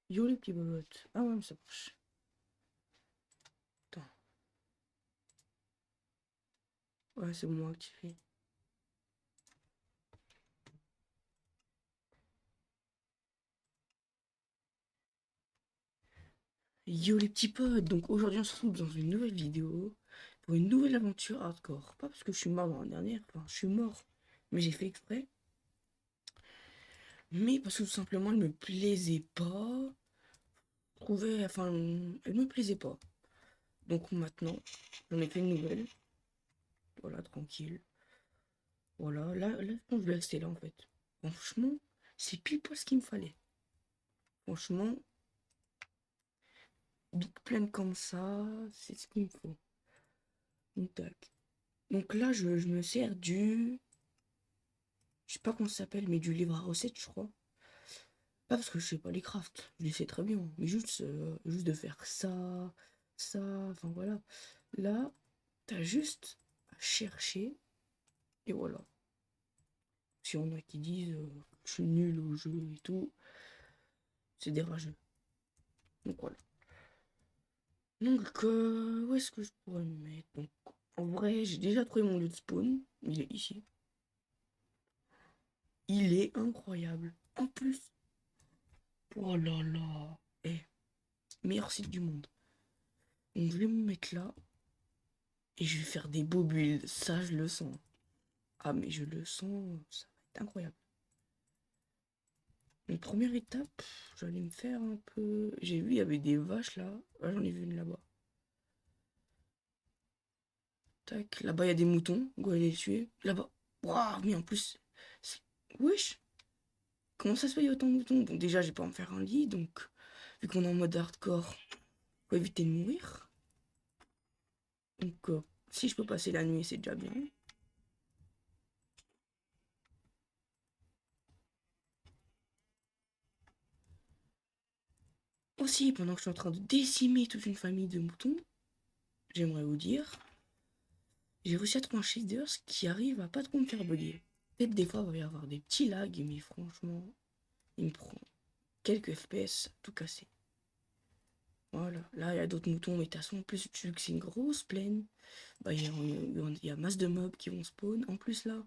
Yo les petits bobottes. Ah ouais, mais ça marche. Attends. Ouais, c'est bon activé. Yo les petits potes, donc aujourd'hui on se retrouve dans une nouvelle vidéo pour une nouvelle aventure hardcore. Pas parce que je suis mort dans la dernière, enfin je suis mort, mais j'ai fait exprès. Mais parce que tout simplement elle me plaisait pas. Enfin, elle me plaisait pas. Donc maintenant, j'en ai fait une nouvelle. Voilà, tranquille. Voilà, là je vais rester là en fait. Franchement, c'est pile poil ce qu'il me fallait. Franchement, big pleine comme ça, c'est ce qu'il me faut. Donc, tac. Donc là, je me sers du... Je sais pas comment ça s'appelle, mais du livre à recettes, je crois. Pas parce que je sais pas les crafts, je les sais très bien. Mais juste de faire ça, ça, enfin voilà. Là, t'as juste à chercher, et voilà. Si on a qui disent que je suis nul au jeu et tout, c'est des rageux. Donc voilà. Donc, où est-ce que je pourrais me mettre? Donc, en vrai, j'ai déjà trouvé mon lieu de spawn. Il est ici. Il est incroyable. En plus, oh là là. Eh, meilleur site du monde. Donc, je vais me mettre là. Et je vais faire des beaux builds. Ça, je le sens. Ah, mais je le sens. Ça va être incroyable. Une première étape, j'allais me faire un peu... J'ai vu, il y avait des vaches là. Ah, j'en ai vu une là-bas. Tac, là-bas, il y a des moutons. Go aller les tuer. Là-bas. Waouh, mais en plus... Wesh. Comment ça se fait, il y a autant de moutons? Bon, déjà, j'ai pas à me faire un lit, donc... Vu qu'on est en mode hardcore, faut éviter de mourir. Donc, si je peux passer la nuit, c'est déjà bien. Aussi, pendant que je suis en train de décimer toute une famille de moutons, j'aimerais vous dire, j'ai réussi à trouver un shaders qui arrive à pas trop me faire bugger. Peut-être des fois, il va y avoir des petits lags, mais franchement, il me prend quelques FPS tout cassé. Voilà, là, il y a d'autres moutons, mais de toute façon, en plus, vu que c'est une grosse plaine, bah, il y a masse de mobs qui vont spawn. En plus, là,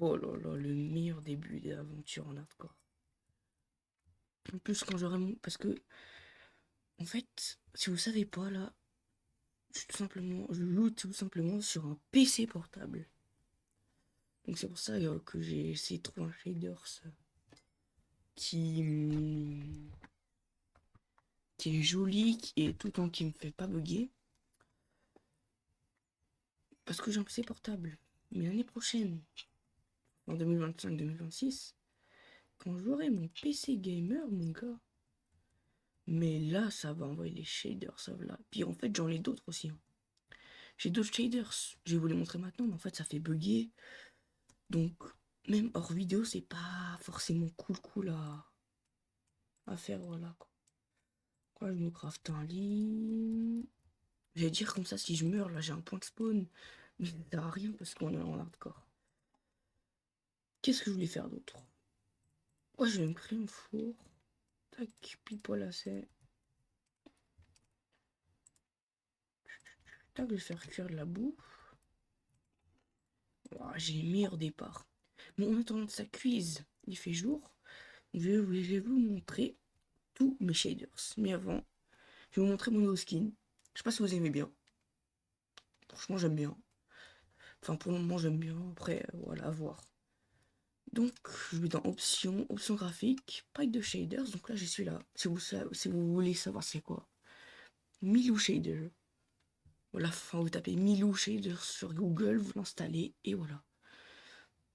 oh là là, le meilleur début d'aventure en hardcore. En plus, quand j'aurai mon... Parce que, en fait, si vous savez pas, là, je joue tout simplement sur un PC portable. Donc c'est pour ça que j'ai essayé de trouver un shaders qui, qui est joli et tout en qui me fait pas bugger. Parce que j'ai un PC portable. Mais l'année prochaine, en 2025-2026, quand j'aurai mon PC gamer, mon gars, mais là, ça va envoyer les shaders, ça va là. Puis en fait, j'en ai d'autres aussi, hein. J'ai d'autres shaders. Je vais vous les montrer maintenant, mais en fait, ça fait bugger. Donc, même hors vidéo, c'est pas forcément cool à faire, voilà, quoi. Quoi, je me craft un lit. J'allais dire comme ça, si je meurs, là, j'ai un point de spawn. Mais ça sert à rien parce qu'on est en hardcore. Qu'est-ce que je voulais faire d'autre? Ouais, je vais me créer un four. Tac, pile poil assez. Tac, je vais faire cuire de la bouffe. Oh, j'ai le meilleur départ. Bon, en attendant que ça cuise, il fait jour. Je vais vous montrer tous mes shaders. Mais avant, je vais vous montrer mon nouveau skin. Je sais pas si vous aimez bien. Franchement, j'aime bien. Enfin, pour le moment, j'aime bien. Après, voilà, à voir. Donc, je vais dans options, options graphiques, pack de shaders. Donc là, je suis là. Si vous voulez savoir c'est quoi. Milou Shader. Voilà, enfin, vous tapez Milou Shader sur Google, vous l'installez, et voilà.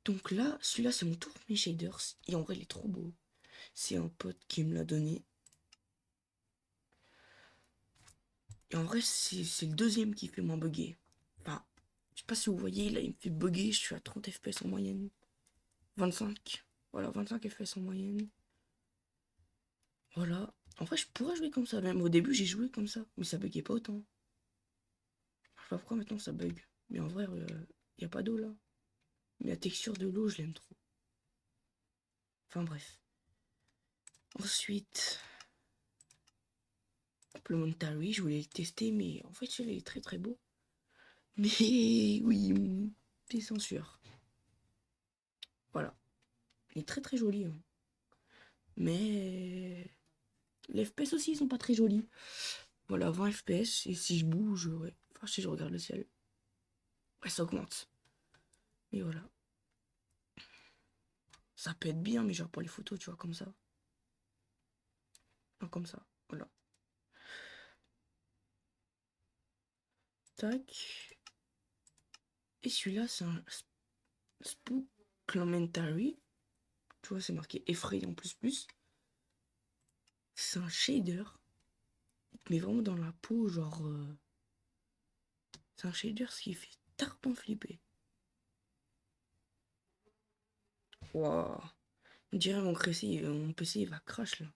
Donc là, celui-là, c'est mon tout premier shaders. Et en vrai, il est trop beau. C'est un pote qui me l'a donné. Et en vrai, c'est le deuxième qui fait moins bugger. Enfin, je sais pas si vous voyez, là, il me fait bugger. Je suis à 30 FPS en moyenne. 25. Voilà, 25 FPS en moyenne. Voilà. En vrai, je pourrais jouer comme ça. Même au début, j'ai joué comme ça. Mais ça buguait pas autant. Je sais pas pourquoi maintenant ça bug. Mais en vrai, y a pas d'eau là. Mais la texture de l'eau, je l'aime trop. Enfin bref. Ensuite, Complementary, je voulais le tester, mais en fait, il est très très beau. Mais oui, c'est censure. Voilà. Il est très très joli. Hein. Mais les FPS aussi, ils sont pas très jolis. Voilà, 20 FPS. Et si je bouge, ouais. Enfin, si je regarde le ciel, ouais, ça augmente. Et voilà. Ça peut être bien, mais genre pour les photos, tu vois, comme ça. Non, comme ça. Voilà. Tac. Et celui-là, c'est un Spooklementary. Tu vois, c'est marqué effrayant plus plus. C'est un shader. Mais vraiment dans la peau, genre. C'est un shader ce qui fait tarpin flipper. Waouh. On dirait mon PC il va crash là.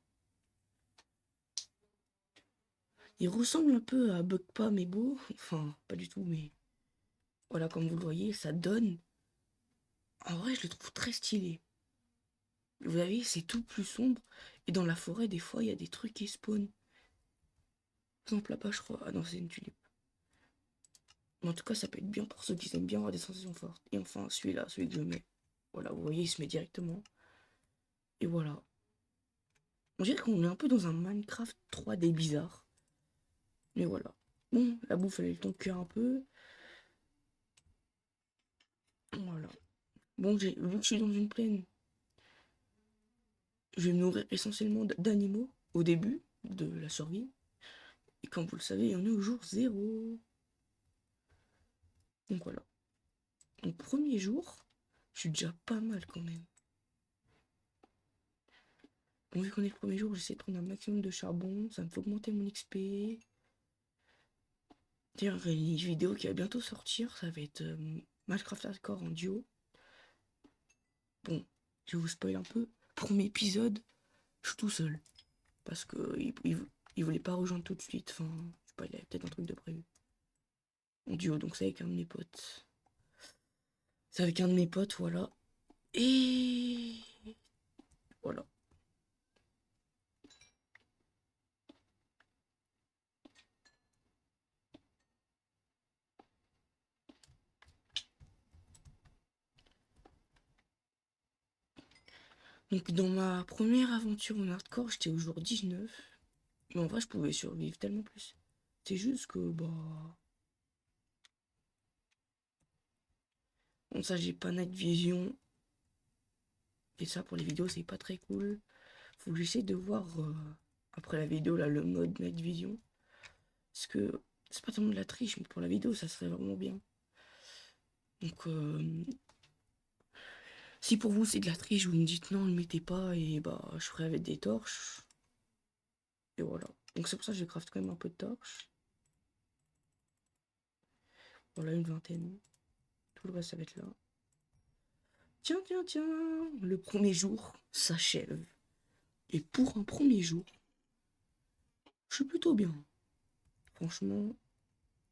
Il ressemble un peu à Bugpa mais beau. Enfin, pas du tout, mais. Voilà, comme vous le voyez, ça donne. En vrai, je le trouve très stylé. Vous voyez, c'est tout plus sombre. Et dans la forêt, des fois, il y a des trucs qui spawnent. Par exemple, là-bas, je crois. Ah non, c'est une tulipe. Mais en tout cas, ça peut être bien pour ceux qui aiment bien avoir des sensations fortes. Et enfin, celui-là, celui que je mets. Voilà, vous voyez, il se met directement. Et voilà. On dirait qu'on est un peu dans un Minecraft 3D bizarre. Mais voilà. Bon, la bouffe, elle a eu le temps de cuire un peu. Voilà. Bon, vu que je suis dans une plaine, je vais me nourrir essentiellement d'animaux au début de la survie. Et comme vous le savez, on est au jour 0. Donc voilà. Donc premier jour, je suis déjà pas mal quand même. Bon, vu qu'on est le premier jour, j'essaie de prendre un maximum de charbon. Ça me fait augmenter mon XP. D'ailleurs, une vidéo qui va bientôt sortir, ça va être Minecraft Hardcore en duo. Bon, je vous spoil un peu. Premier épisode, je suis tout seul. Parce que il voulait pas rejoindre tout de suite. Enfin, je sais pas, il avait peut-être un truc de prévu. En duo, donc c'est avec un de mes potes. C'est avec un de mes potes, voilà. Et voilà. Donc dans ma première aventure en hardcore, j'étais au jour 19. Mais en vrai, je pouvais survivre tellement plus. C'est juste que, bah... Bon, ça, j'ai pas Night Vision. Et ça, pour les vidéos, c'est pas très cool. Faut que j'essaie de voir, après la vidéo, là, le mode Night Vision. Parce que c'est pas tellement de la triche, mais pour la vidéo, ça serait vraiment bien. Donc, si pour vous, c'est de la triche, vous me dites non, ne le mettez pas, et bah, je ferai avec des torches. Et voilà. Donc, c'est pour ça que je craft quand même un peu de torches. Voilà, une vingtaine. Tout le reste, ça va être là. Tiens, tiens, tiens, le premier jour s'achève. Et pour un premier jour, je suis plutôt bien. Franchement,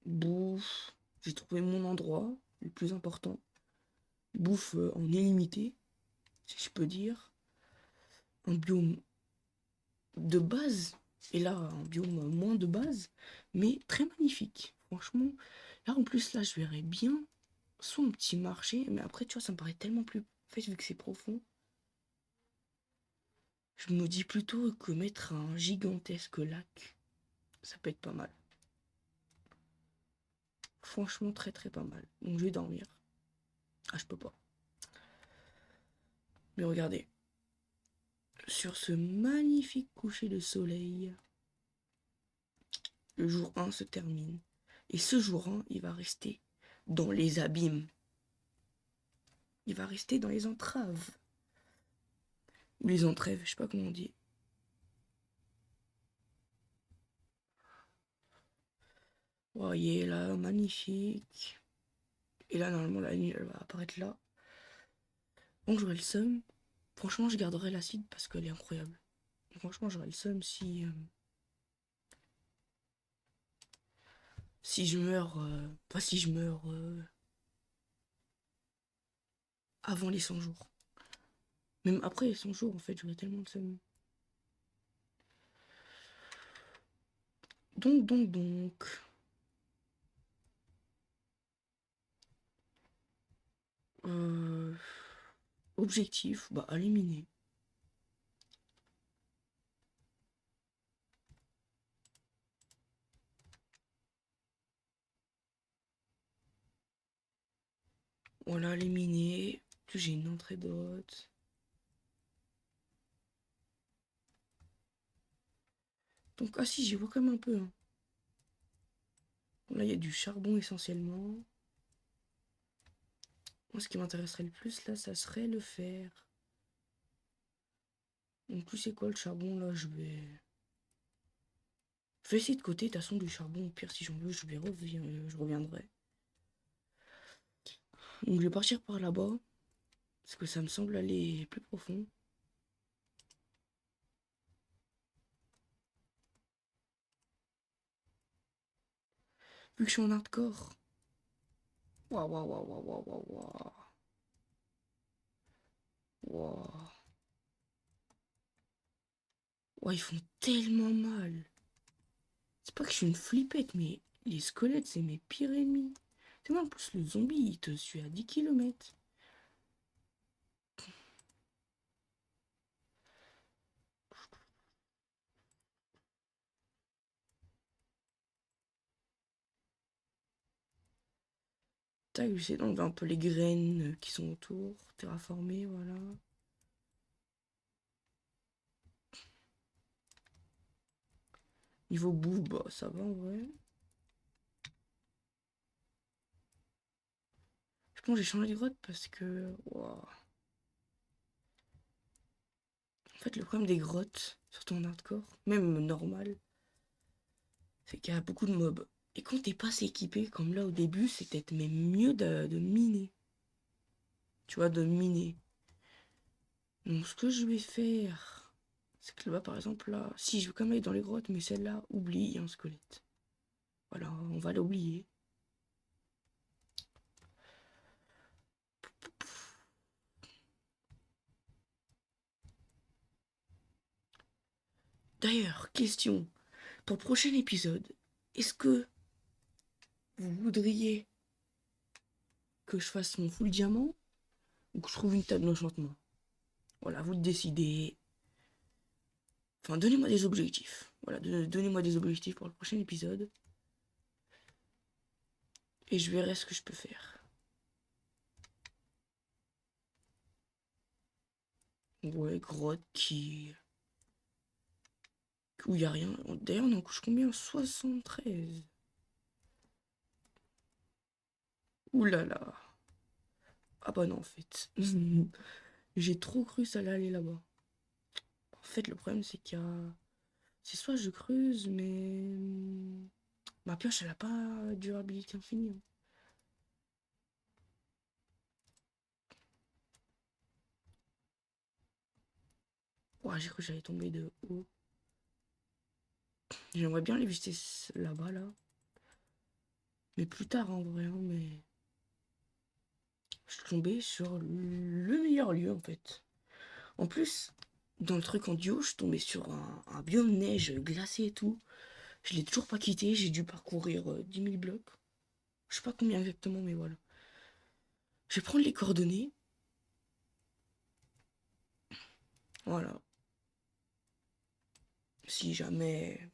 bouffe, j'ai trouvé mon endroit le plus important. Bouffe en illimité, si je peux dire. Un biome de base, et là, un biome moins de base, mais très magnifique. Franchement, là en plus, là, je verrais bien soit un petit marché, mais après, tu vois, ça me paraît tellement plus. En fait, vu que c'est profond, je me dis plutôt que mettre un gigantesque lac, ça peut être pas mal. Franchement, très très pas mal. Donc, je vais dormir. Ah, je peux pas. Mais regardez. Sur ce magnifique coucher de soleil, le jour 1 se termine. Et ce jour 1, il va rester dans les abîmes. Il va rester dans les entraves. Ou les entrèves, je sais pas comment on dit. Voyez là, magnifique. Et là, normalement, la nuit, elle va apparaître là. Donc, j'aurai le seum. Franchement, je garderai l'acide parce qu'elle est incroyable. Franchement, j'aurais le seum si je meurs. Pas si je meurs avant les 100 jours. Même après les 100 jours, en fait, j'aurais tellement de seum. Donc. Euh, Objectif, bah, éliminer. Voilà, éliminer. J'ai une entrée d'hôte. Donc, ah si, j'y vois quand même un peu. Hein. Bon, là, il y a du charbon essentiellement. Moi, ce qui m'intéresserait le plus, là, ça serait le fer. Donc, tu sais quoi, le charbon, là, je vais... Je vais essayer de côté, de toute façon, du charbon. Au pire, si j'en veux, je reviendrai. Donc, je vais partir par là-bas. Parce que ça me semble aller plus profond. Vu que je suis en hardcore. Waouh, waouh, waouh, waouh, waouh, waouh, waouh. Waouh. Waouh, ils font tellement mal. C'est pas que je suis une flippette, mais les squelettes, c'est mes pires ennemis. Tu vois, en plus, le zombie, il te suit à 10 km. Tac, j'essaie d'enlever un peu les graines qui sont autour. Terraformer, voilà. Niveau bouffe, bah, ça va en vrai. Je pense que j'ai changé de grotte parce que... Wow. En fait, le problème des grottes, surtout en hardcore, même normal, c'est qu'il y a beaucoup de mobs. Et quand t'es pas assez équipé, comme là au début, c'est peut-être même mieux de miner. Tu vois, de miner. Donc ce que je vais faire, c'est que là, par exemple, là, si je veux quand même aller dans les grottes, mais celle-là, oublie, il y a un squelette. Voilà, on va l'oublier. D'ailleurs, question. Pour le prochain épisode, est-ce que vous voudriez que je fasse mon full diamant ou que je trouve une table d'enchantement? Voilà, vous décidez. Enfin, donnez-moi des objectifs. Voilà, donnez-moi des objectifs pour le prochain épisode. Et je verrai ce que je peux faire. Ouais, grotte qui... Où il n'y a rien. D'ailleurs, on en couche combien? 73. Ouh là là. Ah bah non, en fait. J'ai trop cru ça allait aller là-bas. En fait, le problème, c'est qu'il y a... C'est soit je creuse, mais... Ma pioche, elle a pas durabilité infinie. Hein. Ouah, j'ai cru que j'allais tomber de haut. J'aimerais bien aller visiter là-bas, là. Mais plus tard, en vrai, hein, mais... Je suis tombé sur le meilleur lieu, en fait. En plus, dans le truc en duo, je suis tombé sur un biome neige glacé et tout. Je l'ai toujours pas quitté, j'ai dû parcourir 10 000 blocs. Je sais pas combien exactement, mais voilà. Je vais prendre les coordonnées. Voilà. Si jamais...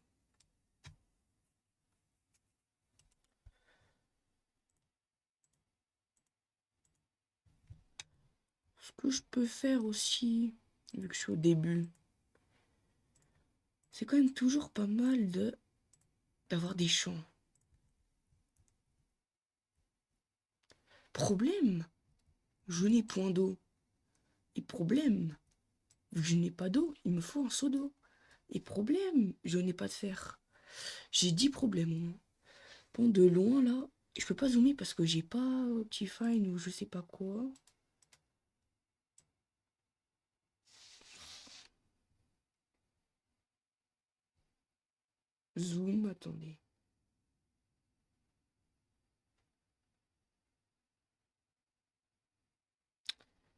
Ce que je peux faire aussi, vu que je suis au début, c'est quand même toujours pas mal d'avoir des champs. Problème, je n'ai point d'eau. Et problème, vu que je n'ai pas d'eau, il me faut un seau d'eau. Et problème, je n'ai pas de fer. J'ai 10 problèmes au moins. Bon, de loin là, je peux pas zoomer parce que j'ai pas Optifine ou je sais pas quoi. Zoom, attendez.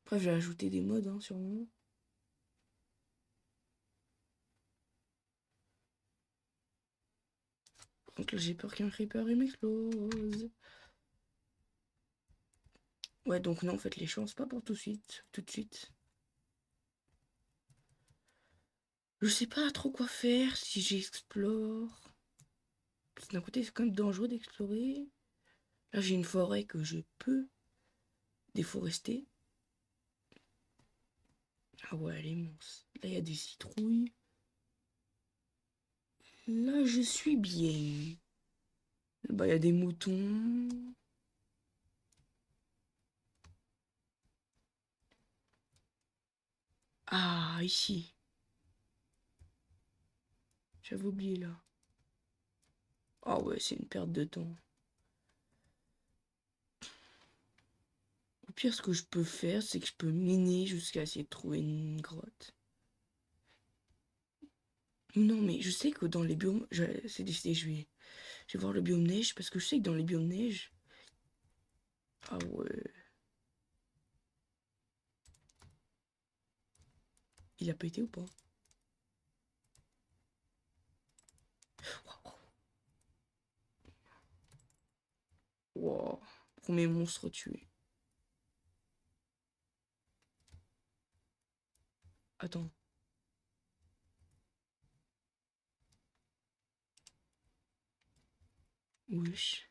Après, je vais ajouter des modes, hein, sûrement. Par contre, là, j'ai peur qu'un creeper il m'explose. Ouais, donc non, en fait, les champs, c'est pas pour tout de suite. Tout de suite. Je sais pas trop quoi faire si j'explore. D'un côté, c'est quand même dangereux d'explorer. Là, j'ai une forêt que je peux déforester. Ah ouais, elle est immense. Là, il y a des citrouilles. Là, je suis bien. Bah, il y a des moutons. Ah, ici. J'avais oublié là. Ah ouais, c'est une perte de temps. Au pire, ce que je peux faire, c'est que je peux miner jusqu'à essayer de trouver une grotte. Non, mais je sais que dans les biomes... C'est décidé, je vais voir le biome neige, parce que je sais que dans les biomes neige... Ah ouais... Il a pété ou pas? Wow. Premier monstre tué. Attends. Wesh.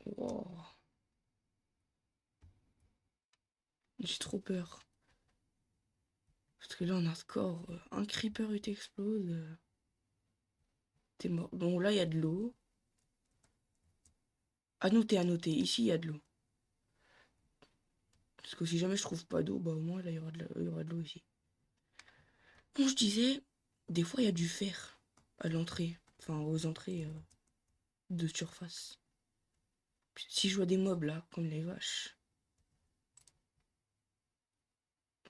Wow. J'ai trop peur. Parce que là, en hardcore, un creeper il t'explose. T'es mort. Bon, là, il y a de l'eau. À noter. Ici, il y a de l'eau. Parce que si jamais je trouve pas d'eau, bah au moins, là, il y aura de l'eau ici. Bon, je disais, des fois, il y a du fer à l'entrée. Enfin, aux entrées de surface. Si je vois des mobs, là, comme les vaches.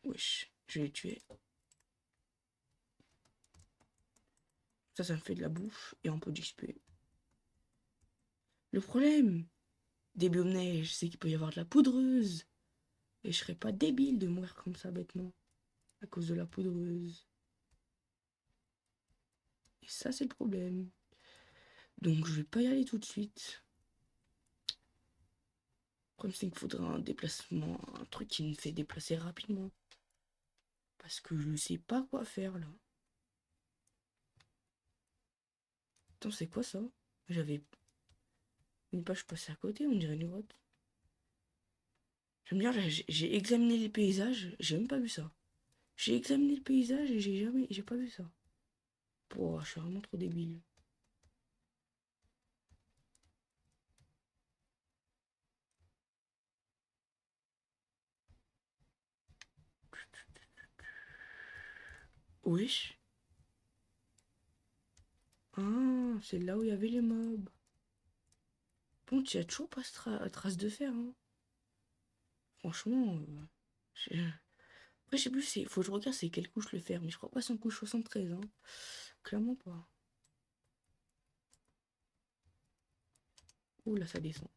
Wesh, je vais les tuer. Ça me fait de la bouffe et un peu d'XP. Le problème des biomes neige, c'est qu'il peut y avoir de la poudreuse. Et je serais pas débile de mourir comme ça bêtement. À cause de la poudreuse. Et ça, c'est le problème. Donc, je vais pas y aller tout de suite. Le problème, c'est qu'il faudrait un déplacement, un truc qui me fait déplacer rapidement. Parce que je sais pas quoi faire, là. Attends, c'est quoi ça? J'avais une page passée à côté, on dirait une grotte. J'aime bien, j'ai examiné les paysages, j'ai même pas vu ça. J'ai examiné le paysage et j'ai pas vu ça. Oh, je suis vraiment trop débile. Wesh. Ah, c'est là où il y avait les mobs. Bon, tu as toujours pas ce trace de fer, hein. Franchement, après, je sais plus, faut que je regarde c'est quelle couche le fer, mais je crois pas c'est en couche 73, hein. Clairement pas. Oh là, ça descend.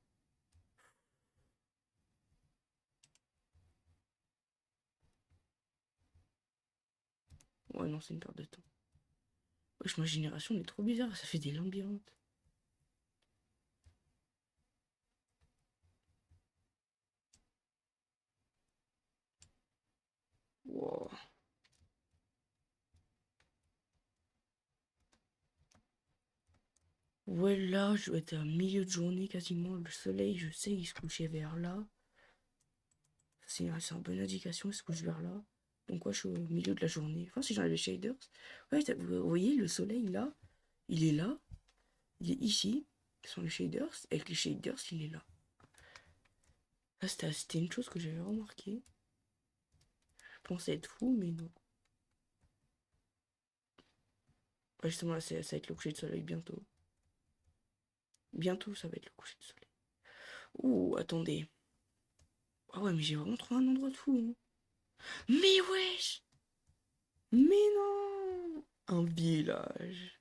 Ouais, non, c'est une perte de temps. Wesh, ma génération, elle est trop bizarre, ça fait des labyrinthes. Wow. Ouais, là, je dois être à milieu de journée quasiment. Le soleil, je sais, il se couchait vers là. C'est une bonne indication, il se couche vers là. Donc, ouais, je suis au milieu de la journée. Enfin, si j'enlève les shaders. Ouais, vous voyez, le soleil, là, il est là. Il est ici. Ce sont les shaders. Avec les shaders, il est là. Ça, c'était une chose que j'avais remarqué. Je pensais être fou, mais non. Ouais, justement, là, ça va être le coucher de soleil bientôt. Bientôt, ça va être le coucher de soleil. Ouh, attendez. Ah ouais, mais j'ai vraiment trouvé un endroit de fou, hein. Mais wesh! Mais non! Un village.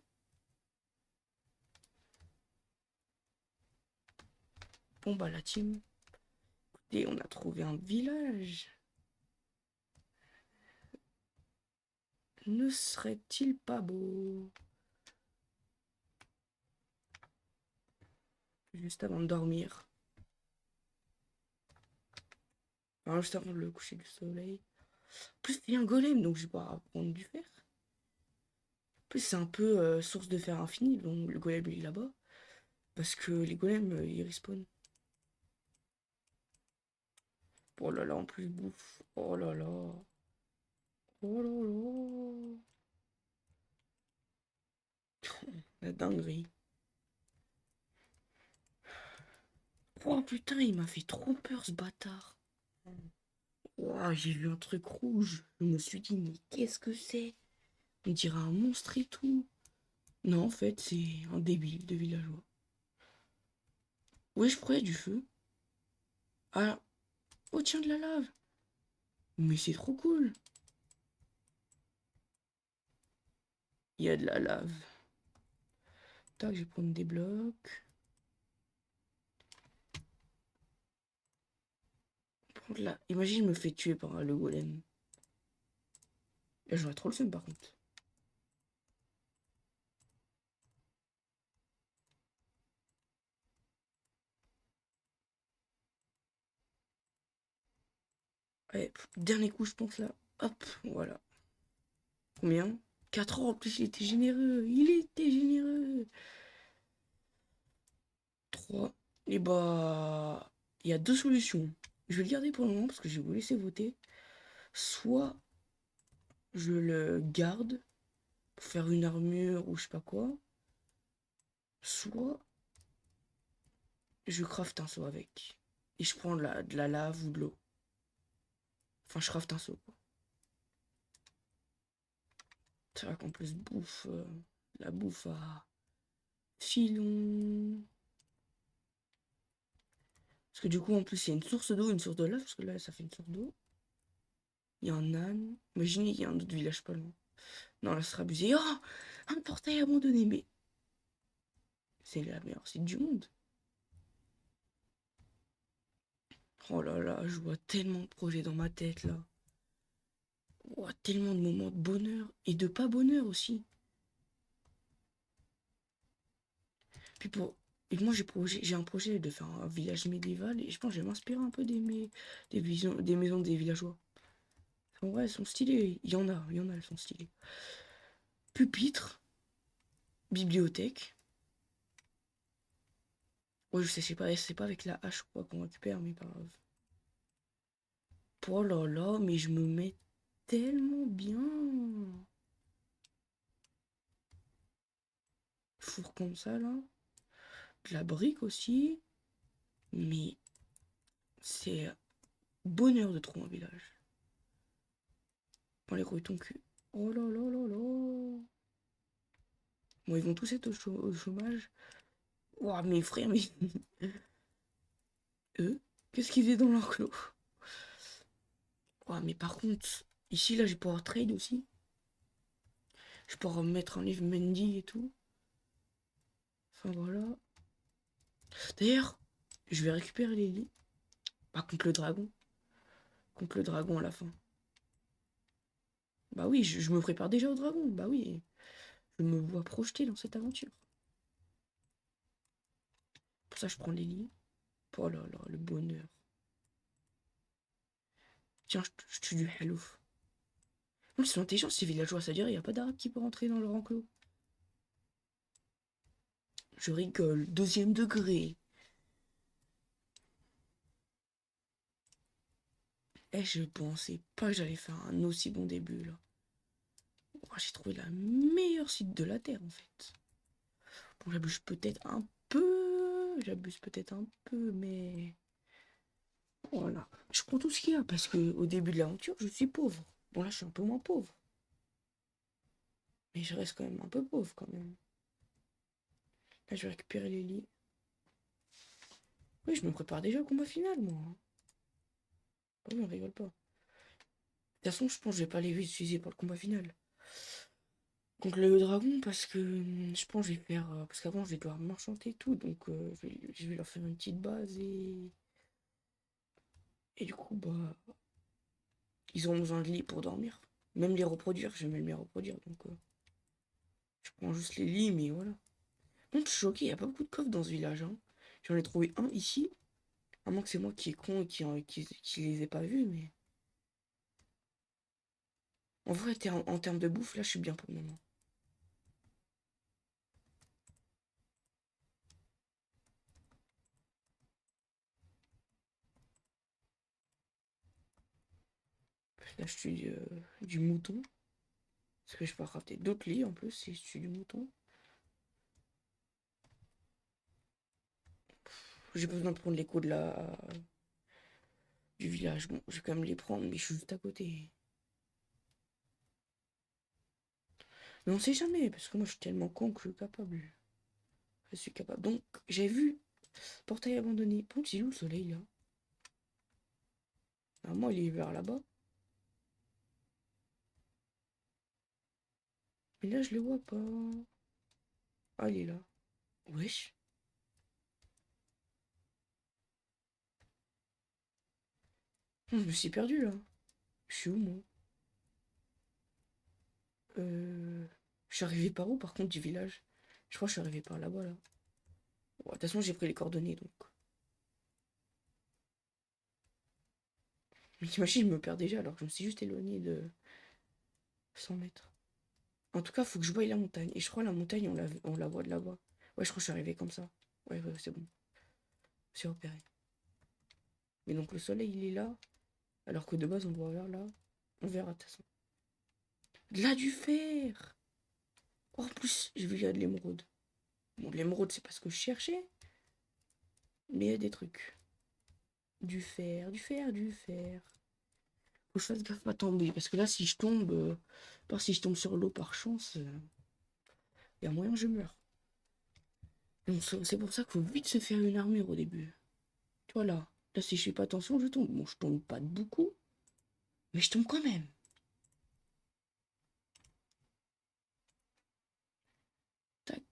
Bon, bah, la team. Et on a trouvé un village. Ne serait-il pas beau? Juste avant de dormir. Enfin, juste avant le coucher du soleil. En plus, il y a un golem, donc je vais pouvoir prendre du fer. En plus, c'est un peu source de fer infini, donc le golem il est là-bas. Parce que les golems, ils respawnent. Oh là là, en plus, bouffe. Oh là là. Oh là là. La dinguerie. Oh putain, il m'a fait trop peur ce bâtard. Ouah, j'ai vu un truc rouge. Je me suis dit, mais qu'est-ce que c'est? On dirait un monstre et tout. Non, en fait, c'est un débile de villageois. Ouais, je prenais du feu. Ah, oh tiens, de la lave. Mais c'est trop cool. Il y a de la lave. Tac, je vais prendre des blocs. Prendre là. Imagine, je me fais tuer par le golem. Là, j'aurais trop le seum par contre. Allez, dernier coup, je pense là. Hop, voilà. Combien? 4 ans en plus, il était généreux. Il était généreux. 3. Et bah, il y a deux solutions. Je vais le garder pour le moment parce que je vais vous laisser voter. Soit je le garde pour faire une armure ou je sais pas quoi. Soit je craft un seau avec. Et je prends de la lave ou de l'eau. Enfin, je craft un seau, quoi. C'est vrai qu'en plus, bouffe, la bouffe à filon. Parce que du coup, en plus, il y a une source d'eau, une source de lave. Parce que là, ça fait une source d'eau. Il y a un âne. Imaginez qu'il y a un autre village pas loin. Non, là, ce sera abusé. Oh, un portail abandonné. Mais c'est la meilleure site du monde. Oh là là, je vois tellement de projets dans ma tête, là. Oh, tellement de moments de bonheur. Et de pas bonheur aussi. Puis pour... Et moi, j'ai un projet de faire un village médiéval et je pense que je vais m'inspirer un peu des maisons des villageois. En vrai, elles sont stylées. Il y en a, elles sont stylées. Pupitre, bibliothèque. Ouais, je sais, c'est pas avec la hache quoi qu'on récupère, mais pas grave. Oh là là, mais je me mets tellement bien. Four comme ça, là. De la brique aussi. Mais c'est bonheur de trouver un village. Dans les grouilles ton cul. Oh là là là là. Bon, ils vont tous être au chômage. Ouah, mes frères, mais eux, qu'est-ce qu'ils faisaient dans l'enclos? Ouah, mais par contre, ici, là, je vais pouvoir trade aussi. Je vais pouvoir mettre un livre Mendy et tout. Enfin, voilà. D'ailleurs, je vais récupérer les lits. Pas contre le dragon. Contre le dragon à la fin. Bah oui, je me prépare déjà au dragon. Bah oui. Je me vois projeté dans cette aventure. Pour ça, je prends les lits. Oh là là, le bonheur. Tiens, je tue du halouf. Ils sont intelligents, ces villageois, ça veut dire il n'y a pas d'arabe qui peut rentrer dans leur enclos. Je rigole. Deuxième degré. Et je pensais pas que j'allais faire un aussi bon début là. Oh, j'ai trouvé la meilleure site de la Terre en fait. Bon, j'abuse peut-être un peu. J'abuse peut-être un peu, mais voilà. Je prends tout ce qu'il y a parce que au début de l'aventure, je suis pauvre. Bon, là, je suis un peu moins pauvre. Mais je reste quand même un peu pauvre quand même. Là, je vais récupérer les lits. Oui, je me prépare déjà au combat final, moi. Ah oui, on rigole pas. De toute façon, je pense que je vais pas les utiliser pour le combat final. Contre le dragon, parce que je pense que je vais faire. Parce qu'avant, je vais devoir m'enchanter tout. Donc, je vais leur faire une petite base et. Et du coup, bah. Ils auront besoin de lits pour dormir. Même les reproduire, j'aime bien les reproduire. Donc, je prends juste les lits, mais voilà. Bon, je suis choqué, il n'y a pas beaucoup de coffres dans ce village. Hein. J'en ai trouvé un ici. À moins que c'est moi qui est con et qui les ai pas vus, mais. En vrai, en termes de bouffe, là, je suis bien pour le moment. Là, je suis du mouton. Parce que je peux crafter d'autres lits en plus si je suis du mouton. J'ai pas besoin de prendre l'écho du village. Bon, je vais quand même les prendre, mais je suis juste à côté. Mais on sait jamais, parce que moi, je suis tellement con que je suis capable. Je suis capable. Donc, j'ai vu portail abandonné. Bon, il est où le soleil là? Normalement, il est vers là-bas. Mais là, je le vois pas. Ah, il est là. Wesh. Je me suis perdu là. Je suis où moi? Euh... Je suis arrivé par où par contre du village? Je crois que je suis arrivé par là-bas là. Bon, de toute façon, j'ai pris les coordonnées donc. Mais t'imagines, je me perds déjà alors que je me suis juste éloigné de 100 mètres. En tout cas, faut que je voie la montagne. Et je crois la montagne, on la voit de là-bas. Ouais, je crois que je suis arrivé comme ça. Ouais, ouais, c'est bon. C'est repéré. Mais donc le soleil, il est là. Alors que de base, on doit vers là. On verra de toute façon. Là, du fer! Oh, en plus, j'ai vu il y a de l'émeraude. Bon, de l'émeraude, c'est pas ce que je cherchais. Mais il y a des trucs. Du fer, du fer, du fer. Faut que je fasse gaffe à tomber. Parce que là, si je tombe, pas si je tombe sur l'eau par chance, il y a moyen que je meure. Donc, c'est pour ça qu'il faut vite se faire une armure au début. Tu vois là. Là, si je fais pas attention, je tombe. Bon, je tombe pas de beaucoup. Mais je tombe quand même. Tac.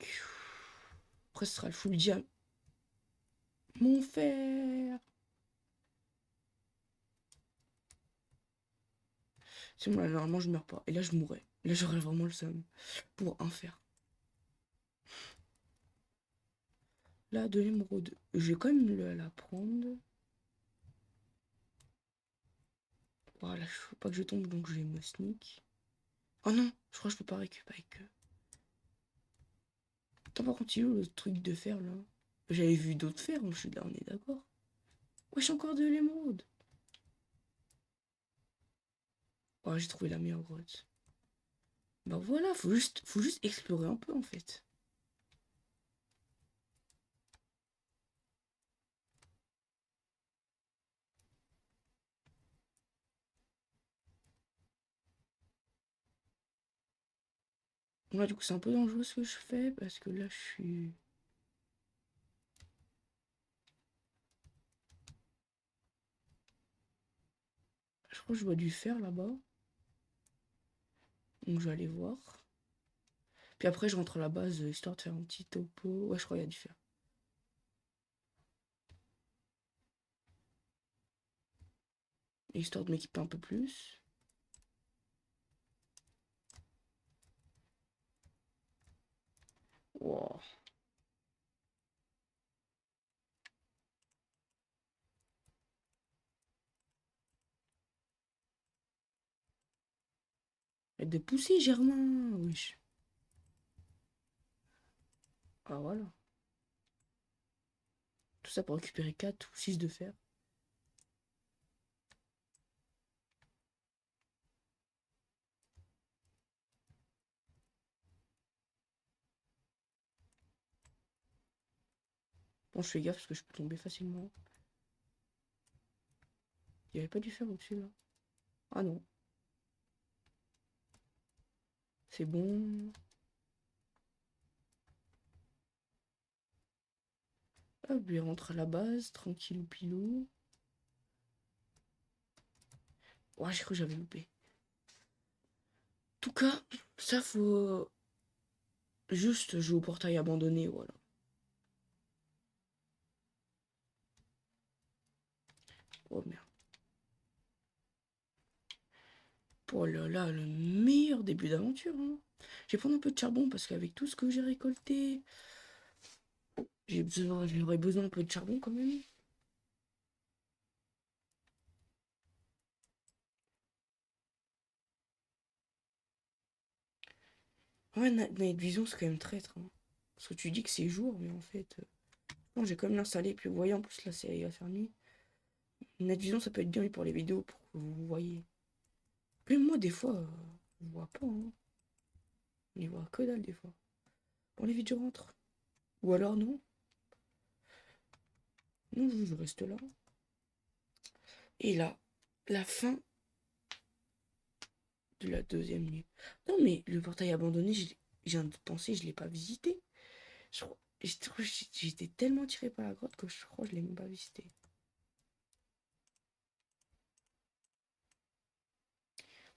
Après, ce sera le full diable. Mon fer. C'est bon, là, normalement, je meurs pas. Et là, je mourrais. Là, j'aurais vraiment le seum. Pour un fer. Là, de l'émeraude. Je vais quand même la prendre. Voilà, faut pas que je tombe, donc je vais me sneak. Oh non, je crois que je peux pas récupérer que. Attends, par contre, il est où le truc de fer là? J'avais vu d'autres fers, je suis là, on est d'accord. Wesh, encore de l'émeraude. Oh, j'ai trouvé la meilleure grotte. Bah voilà, faut juste explorer un peu en fait. Là, du coup, c'est un peu dangereux ce que je fais parce que là, je suis. Je crois que je vois du fer là-bas. Donc, je vais aller voir. Puis après, je rentre à la base histoire de faire un petit topo. Ouais, je crois qu'il y a du fer. Et histoire de m'équiper un peu plus. Wow. Et de pousser, Germain. Wesh. Ah, voilà. Tout ça pour récupérer 4 ou 6 de fer. Bon, je fais gaffe parce que je peux tomber facilement. Il n'y avait pas du fer au-dessus là. Ah non. C'est bon. Hop, il rentre à la base, tranquille ou pilou. Ouais, j'ai cru que j'avais loupé. En tout cas, ça faut juste jouer au portail abandonné, voilà. Oh merde. Oh là là, le meilleur début d'aventure, hein. Je vais prendre un peu de charbon parce qu'avec tout ce que j'ai récolté, j'aurais besoin un peu de charbon quand même. Ouais, Night Vision, c'est quand même traître, hein. Parce que tu dis que c'est jour, mais en fait... Bon, j'ai quand même l'installé, puis vous voyez, en plus, là, il va faire nuit. Night Vision, ça peut être bien pour les vidéos, pour que vous voyez. Même moi, des fois, je vois pas, hein. On y voit que dalle, des fois. Bon, les vite, je rentre. Ou alors, non. Non, je reste là. Et là, la fin de la deuxième nuit. Non, mais le portail abandonné, j'ai viens de penser, je l'ai pas visité. J'étais tellement tiré par la grotte que je crois que je l'ai même pas visité.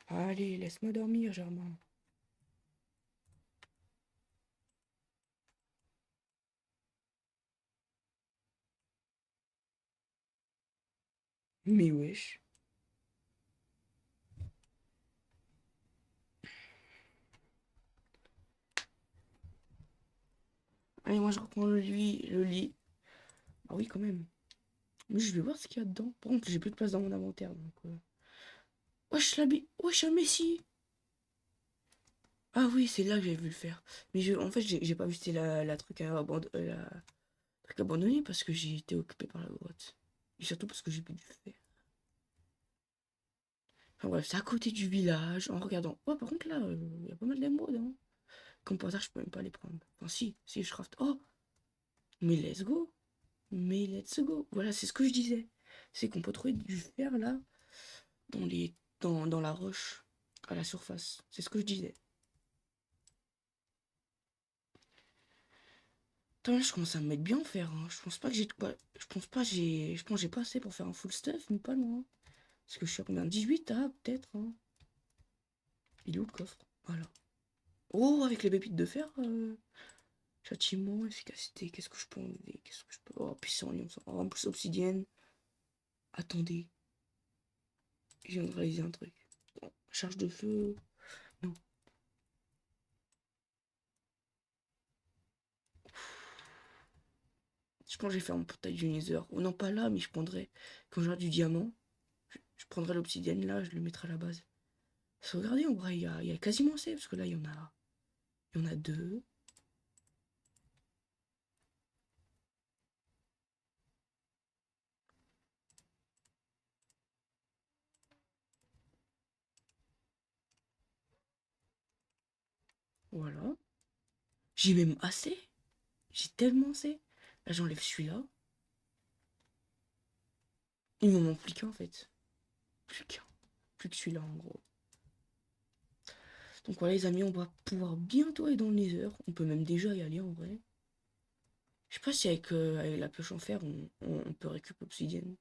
Allez, laisse-moi dormir, Germain. Mais wesh. Allez, moi je reprends le lit. Ah oui, quand même. Mais je vais voir ce qu'il y a dedans. Par contre, j'ai plus de place dans mon inventaire. Donc, wesh, wesh, un Messi. Ah oui, c'est là que j'avais vu le faire. Mais en fait, j'ai pas visité la truc la truc abandonné parce que j'ai été occupé par la grotte. Et surtout parce que j'ai plus du faire. Enfin bref, c'est à côté du village, en regardant. Oh, par contre, là, il y a pas mal d'émeraudes, hein. Comme par hasard, je peux même pas les prendre. Enfin, si je craft. Oh, mais let's go. Mais let's go. Voilà, c'est ce que je disais. C'est qu'on peut trouver du fer, là, dans dans la roche, à la surface. C'est ce que je disais. Attends, là, je commence à me mettre bien en fer, hein. Je pense pas que j'ai... ouais, je pense pas j'ai... Je pense que j'ai pas assez pour faire un full stuff, mais pas loin. Parce que je suis à combien? 18, ah, peut-être, hein. Il est où le coffre? Voilà. Oh, avec les pépites de fer, châtiment, efficacité, qu'est-ce que je peux enlever? Qu'est-ce que je peux... Oh, puissant, oh, en plus, obsidienne. Attendez, je viens de réaliser un truc. Bon, charge de feu... Non. Je pense que j'ai fait un portail du Nether. Oh non, pas là, mais je prendrais... Quand j'aurai du diamant, je prendrai l'obsidienne là, je le mettrai à la base. Parce que regardez, en vrai, il y a quasiment assez, parce que là, il y en a... Il y en a deux. Voilà. J'ai même assez. J'ai tellement assez. Là, j'enlève celui-là. Il me manque plus qu'un, en fait. Plus qu'un. Plus que celui-là, en gros. Donc voilà, les amis, on va pouvoir bientôt aller dans le Nether. On peut même déjà y aller, en vrai. Je sais pas si avec la pioche en fer, on peut récupérer l'obsidienne.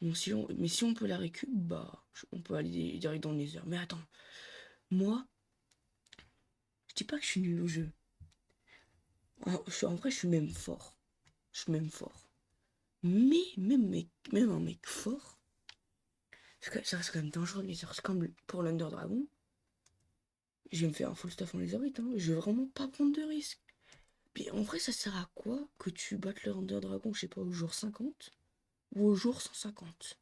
Donc, mais si on peut la récup, bah, on peut aller direct dans le Nether. Mais attends, moi, je dis pas que je suis nul au jeu. En vrai, je suis même fort. Je suis même fort. Mais même un mec fort, ça reste quand même dangereux les Nether. C'est comme pour l'Under Dragon. Je vais me faire un full stuff en lézardite, hein. Je vais vraiment pas prendre de risques. Puis en vrai, ça sert à quoi que tu battes le Ender Dragon, je sais pas, au jour 50 ou au jour 150?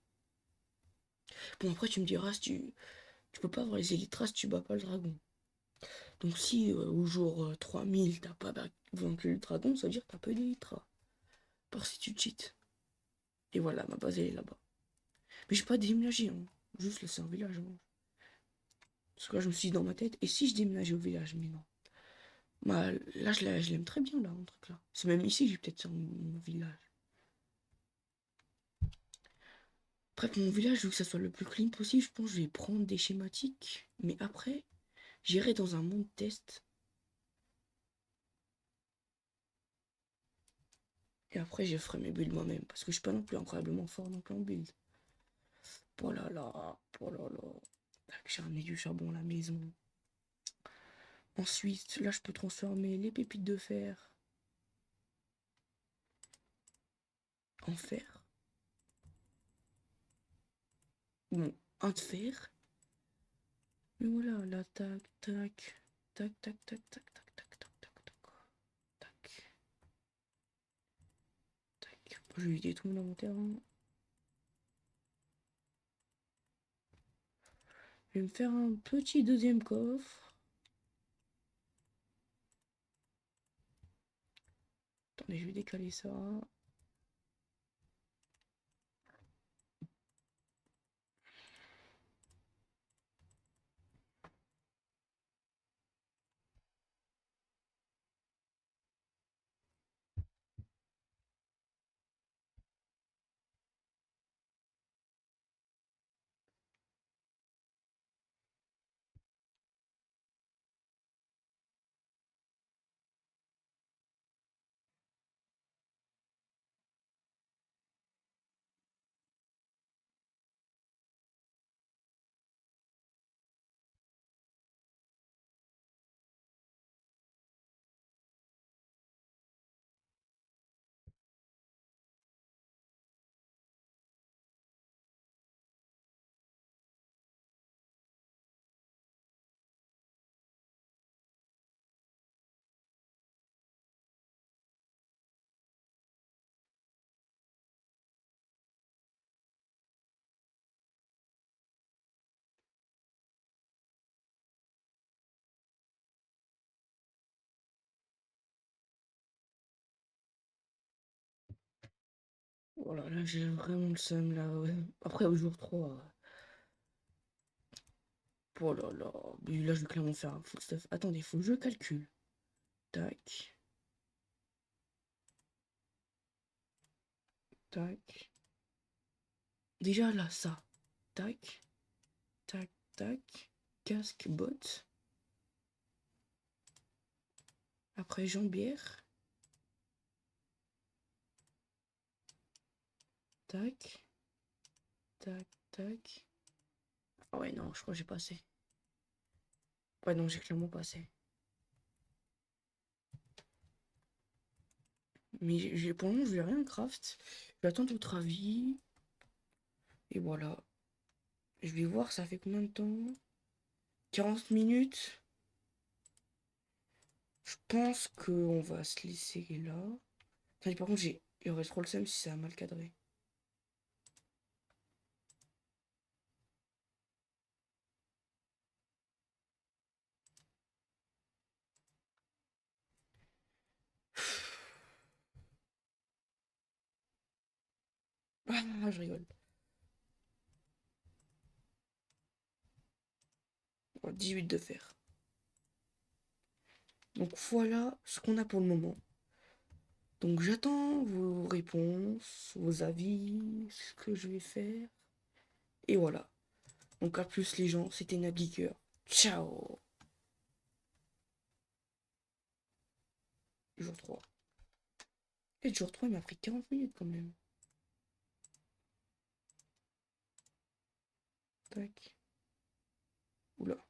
Bon, après, tu me diras, si tu peux pas avoir les élytras si tu bats pas le dragon. Donc, si au jour 3000, t'as pas vaincu le dragon, ça veut dire que t'as pas d'élytras. Par si tu cheats. Et voilà, ma base elle est là-bas. Mais j'ai pas déménagé, hein. Juste laissé un village. Hein. Parce que là, je me suis dit dans ma tête, et si je déménageais au village? Mais non. Bah, là, je l'aime très bien, là, mon truc là. C'est même ici que j'ai peut-être sur mon village. Après, pour mon village, je veux que ça soit le plus clean possible. Je pense que je vais prendre des schématiques. Mais après, j'irai dans un monde test. Et après, je ferai mes builds moi-même. Parce que je suis pas non plus incroyablement fort non plus en build. Oh là là, oh là là. Tac, j'ai ramené du charbon à la maison. Ensuite, là, je peux transformer les pépites de fer en fer. Bon, un de fer. Mais voilà, là, tac, tac, tac, tac, tac, tac, tac, tac, tac, tac, tac, tac, tac. Je vais vider tout mon inventaire. Hein. Je vais me faire un petit deuxième coffre. Attendez, je vais décaler ça. Voilà, là, j'ai vraiment le seum, là. Ouais. Après, au jour 3. Oh là là. Mais là, je vais clairement faire un full stuff. Attendez, faut que je calcule. Tac. Tac. Déjà, là, ça. Tac. Tac, tac. Casque, botte. Après, jambière. Tac. Tac, tac. Ah ouais, non, je crois que j'ai pas assez. Ouais, non, j'ai clairement pas assez. Mais pour le moment, je vais rien craft. J'attends votre avis. Et voilà. Je vais voir, ça fait combien de temps? 40 minutes. Je pense qu'on va se laisser là. Attendez, par contre, il aurait trop le seum si ça a mal cadré. Ah, je rigole. Bon, 18 de fer. Donc voilà ce qu'on a pour le moment. Donc j'attends vos réponses, vos avis, ce que je vais faire. Et voilà. Donc à plus les gens, c'était Nageeker. Ciao. Jour 3. Et jour 3, il m'a pris 40 minutes quand même. Tac. Oula.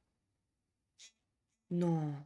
Non.